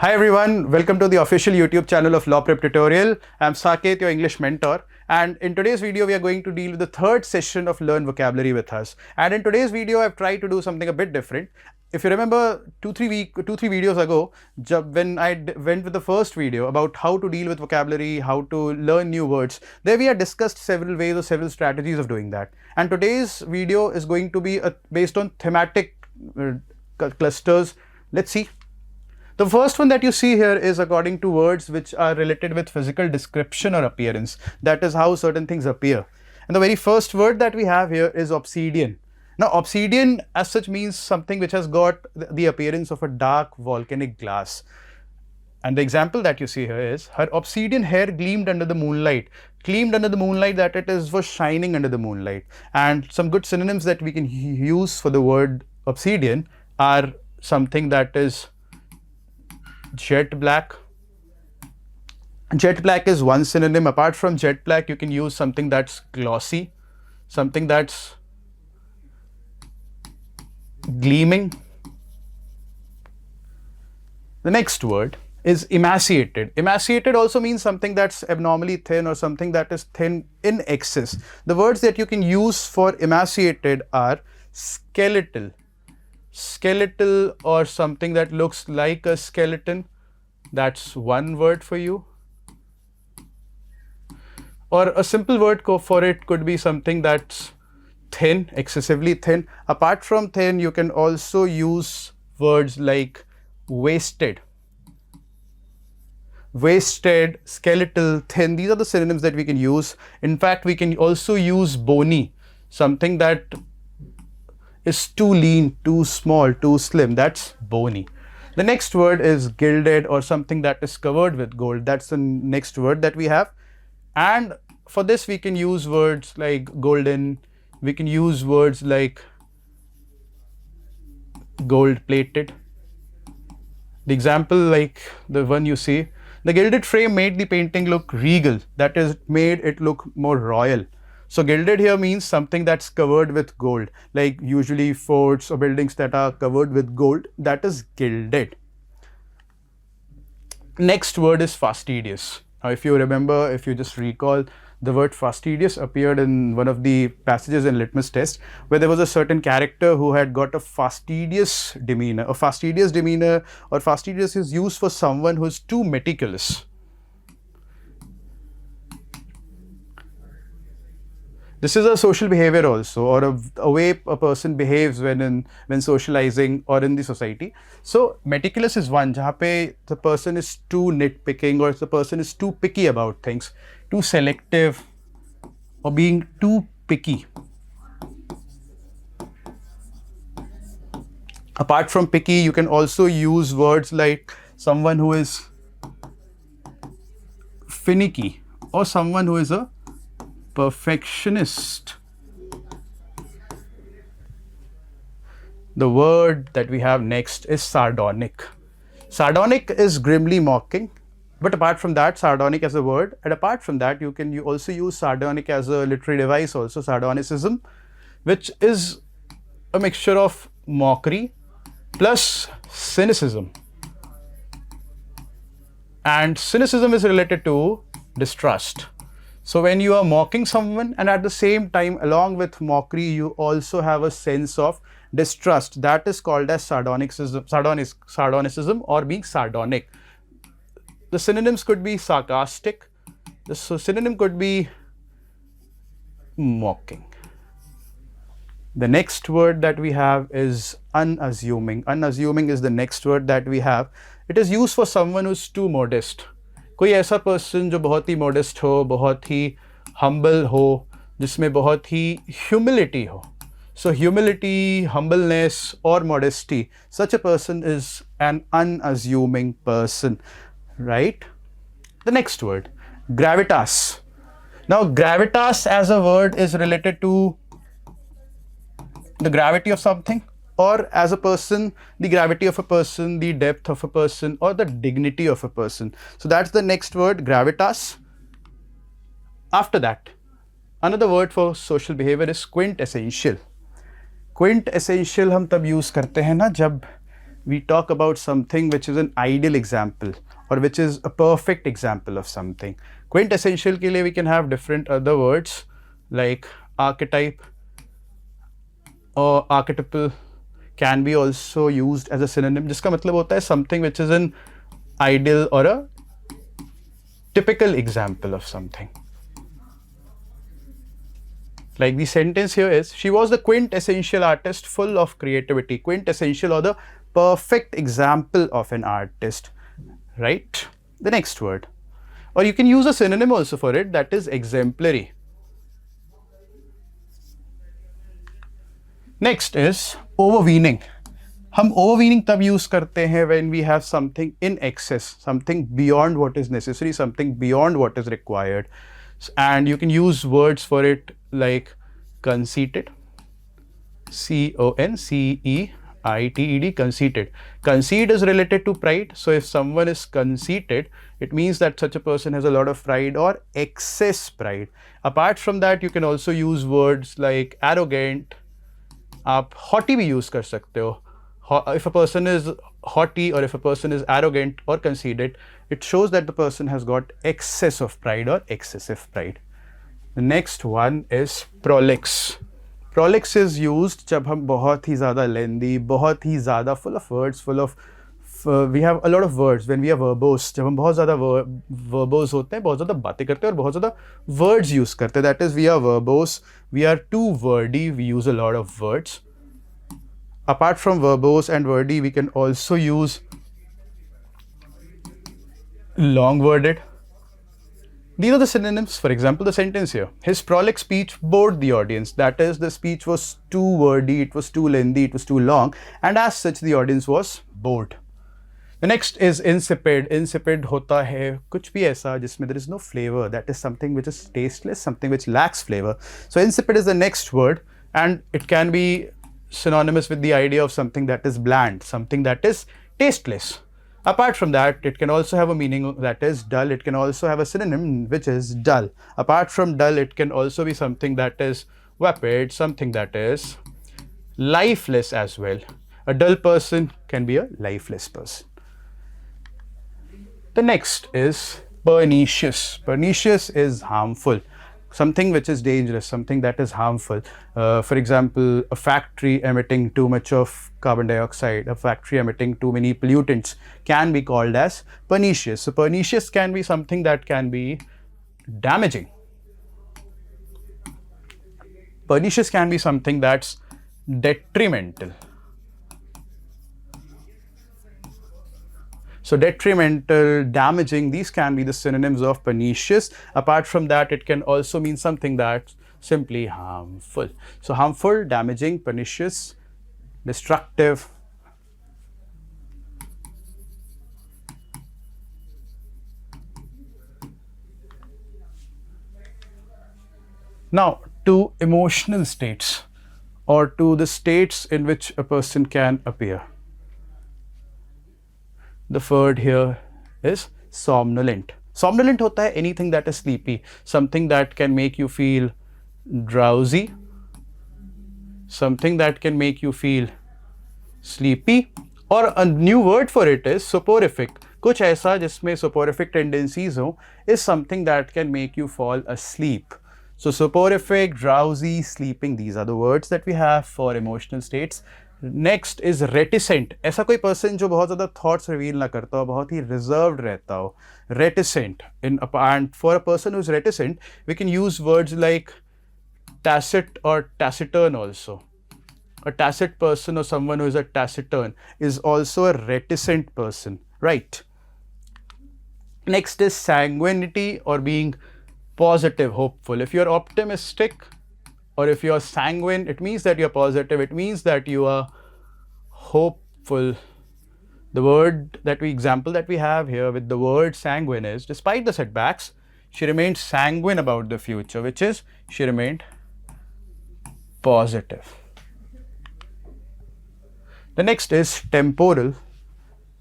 Hi everyone, welcome to the official YouTube channel of Law Prep Tutorial. I'm Saket, your English mentor, and in today's video we are going to deal with the third session of Learn Vocabulary with us. And in today's video I've tried to do something a bit different. If you remember 2-3 videos ago, when I went with the first video about how to deal with vocabulary, how to learn new words, there we had discussed several ways or several strategies of doing that. And today's video is going to be based on thematic clusters. Let's see. The first one that you see here is according to words which are related with physical description or appearance. That is how certain things appear. And the very first word that we have here is obsidian. Now, obsidian as such means something which has got the appearance of a dark volcanic glass. And the example that you see here is, her obsidian hair gleamed under the moonlight. Gleamed under the moonlight, that it was shining under the moonlight. And some good synonyms that we can use for the word obsidian are something that is jet black. Jet black is one synonym. Apart from jet black, you can use something that's glossy, something that's gleaming. The next word is emaciated. Emaciated also means something that's abnormally thin or something that is thin in excess. The words that you can use for emaciated are skeletal. Skeletal or something that looks like a skeleton, that's one word for you. Or a simple word for it could be something that's thin, excessively thin. Apart from thin, you can also use words like wasted. Wasted, skeletal, thin, these are the synonyms that we can use. In fact, we can also use bony, something that is too lean, too small, too slim, that's bony. The next word is gilded or something that is covered with gold. That's the next word that we have. And for this we can use words like golden, we can use words like gold plated. The example like the one you see, the gilded frame made the painting look regal, that is, it made it look more royal. So gilded here means something that's covered with gold, like usually forts or buildings that are covered with gold, that is gilded. Next word is fastidious. Now if you remember, if you just recall, the word fastidious appeared in one of the passages in litmus test where there was a certain character who had got a fastidious demeanor. A fastidious demeanor or fastidious is used for someone who is too meticulous. This is a social behavior also, or a way a person behaves when socializing or in the society. So meticulous is one, jahan pe the person is too nitpicking or the person is too picky about things, too selective or being too picky. Apart from picky, you can also use words like someone who is finicky or someone who is a perfectionist. The word that we have next is sardonic. Sardonic is grimly mocking, but apart from that, sardonic as a word, and apart from that, you also use sardonic as a literary device also, sardonicism, which is a mixture of mockery plus cynicism. And cynicism is related to distrust. So when you are mocking someone and at the same time along with mockery you also have a sense of distrust, that is called as sardonicism or being sardonic. The synonyms could be sarcastic, the synonym could be mocking. The next word that we have is unassuming. Unassuming is the next word that we have. It is used for someone who is too modest. कोई ऐसा person जो बहुत ही modest हो, बहुत ही humble हो, जिसमें बहुत ही humility हो. So humility, humbleness or modesty, such a person is an unassuming person, right? The next word, gravitas. Now gravitas as a word is related to the gravity of something, or as a person, the gravity of a person, the depth of a person, or the dignity of a person. So that's the next word, gravitas. After that, another word for social behavior is quintessential. Quintessential हम तब use करते हैं ना जब we talk about something which is an ideal example or which is a perfect example of something. Quintessential ke liye we can have different other words like archetype or archetypal can be also used as a synonym, जिसका मतलब होता है something which is an ideal or a typical example of something. Like the sentence here is, she was the quintessential artist full of creativity. Quintessential or the perfect example of an artist, right? The next word. Or you can use a synonym also for it, that is exemplary. Next is overweening. हम overweening तब use करते हैं when we have something in excess, something beyond what is necessary, something beyond what is required. And you can use words for it like conceited, C-O-N-C-E-I-T-E-D, conceited. Conceit is related to pride. So if someone is conceited, it means that such a person has a lot of pride or excess pride. Apart from that, you can also use words like arrogant. आप haughty भी use कर सकते हो. If a person is haughty or if a person is arrogant or conceited, it shows that the person has got excess of pride or excessive pride. The next one is prolix. Prolix is used जब हम बहुत ही ज़्यादा lengthy, बहुत ही ज़्यादा full of words, full of we have a lot of words when we are verbose. जब हम बहुत ज़्यादा verbose होते हैं, बहुत ज़्यादा बातें करते हैं और बहुत ज़्यादा words use करते हैं. That is, we are verbose, we are too wordy, we use a lot of words. Apart from verbose and wordy, we can also use long-worded. These are the synonyms. For example, the sentence here. His prolix speech bored the audience. That is, the speech was too wordy, it was too lengthy, it was too long, and as such, the audience was bored. The next is insipid. Insipid hota hai kuch bhi aisa jisme there is no flavor. That is something which is tasteless, something which lacks flavor. So insipid is the next word, and it can be synonymous with the idea of something that is bland, something that is tasteless. Apart from that, it can also have a meaning that is dull. It can also have a synonym which is dull. Apart from dull, it can also be something that is vapid, something that is lifeless as well. A dull person can be a lifeless person. The next is pernicious. Pernicious is harmful. Something which is dangerous, something that is harmful. For example, a factory emitting too much of carbon dioxide, a factory emitting too many pollutants can be called as pernicious. So pernicious can be something that can be damaging. Pernicious can be something that's detrimental. So detrimental, damaging, these can be the synonyms of pernicious. Apart from that, it can also mean something that's simply harmful. So harmful, damaging, pernicious, destructive. Now, to emotional states or to the states in which a person can appear. The word here is somnolent. Somnolent hota hai anything that is sleepy, something that can make you feel drowsy, something that can make you feel sleepy, or a new word for it is soporific. Kuch aisa jisme soporific tendencies ho is something that can make you fall asleep. So soporific, drowsy, sleeping, these are the words that we have for emotional states. Next is reticent. ऐसा कोई person जो बहुत ज़्यादा thoughts reveal ना करता हो, बहुत ही reserved रहता हो. Reticent. And for a person who is reticent, we can use words like tacit or taciturn also. A tacit person or someone who is a taciturn is also a reticent person, right? Next is sanguinity or being positive, hopeful. If you're optimistic, or if you are sanguine, it means that you are positive. It means that you are hopeful. The example that we have here with the word sanguine is, despite the setbacks, she remained sanguine about the future, which is she remained positive. The next is temporal.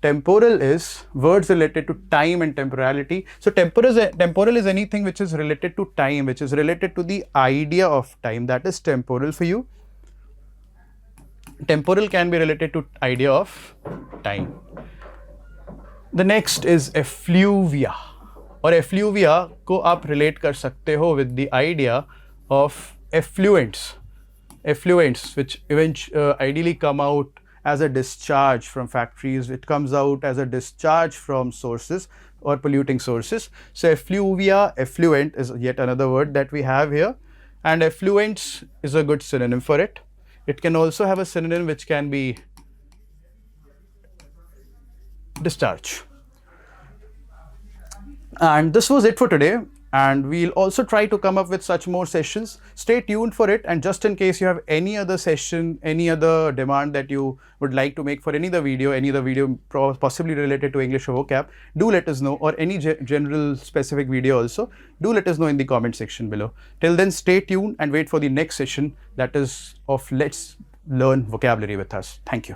Temporal is words related to time and temporality. So temporal is anything which is related to time, which is related to the idea of time. That is temporal for you. Temporal can be related to idea of time. The next is effluvia. और effluvia को आप relate कर सकते हो with the idea of effluents which ideally come out as a discharge from factories. It comes out as a discharge from sources or polluting sources. So effluvia, effluent is yet another word that we have here, and effluents is a good synonym for it. It can also have a synonym which can be discharge. And this was it for today, and we'll also try to come up with such more sessions. Stay tuned for it, and just in case you have any other session, any other demand that you would like to make for any other video possibly related to English or vocab, do let us know, or any general specific video also, do let us know in the comment section below. Till then, stay tuned and wait for the next session, that is of Let's Learn Vocabulary with us. Thank you.